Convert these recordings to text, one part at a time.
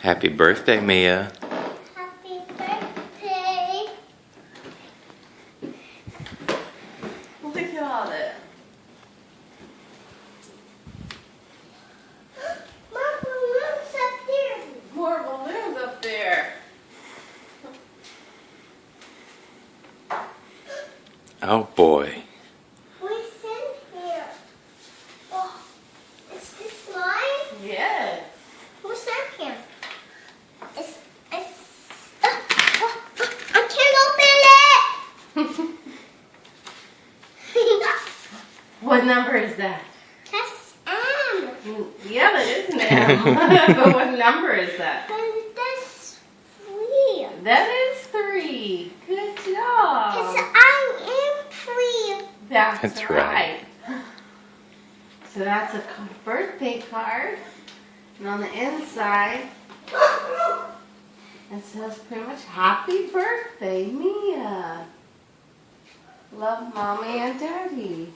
Happy birthday, Mia. Happy birthday. Look at all that. More balloons up there. More balloons up there. Oh boy. What's in here? Oh, is this mine? Yes. What's in here? I can't open it. What number is that? That's M. Yeah, that is an M. But what number is that? And that's 3. That is 3. Good Cause job. I am 3. That's right. right. So that's a birthday card. And on the inside, it says pretty much, Happy birthday, Mia. Love, Mommy and Daddy.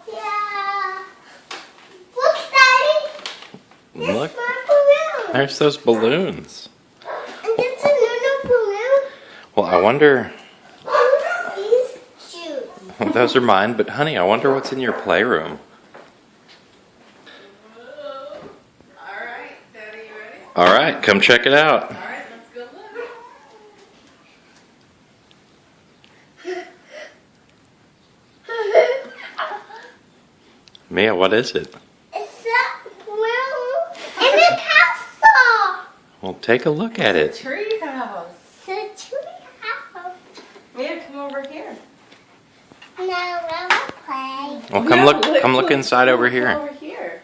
Yeah. Look, Daddy. There's Look, my balloon. there's those balloons. And there's another balloon. Well, I wonder. Who's these shoes? Well, those are mine, but honey, I wonder what's in your playroom. Alright, Daddy, you ready? All right, come check it out. Alright, let's go look. Mia, what is it? It's a balloon in a castle. Well, take a look at it. Tree house. It's a tree house. Mia, come over here. Now I will play. Well, Yeah, come look inside over here. Over here.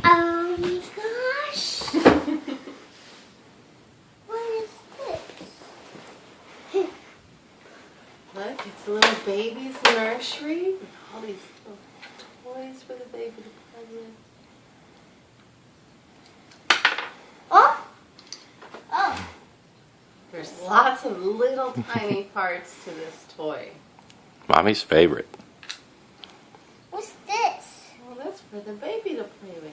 Oh my gosh. What is this? Look, it's a little baby's nursery. With all these little toys for the baby to play with. Oh. Oh. There's lots of little tiny parts to this toy. Mommy's favorite. What's this? Well, that's for the baby to play with.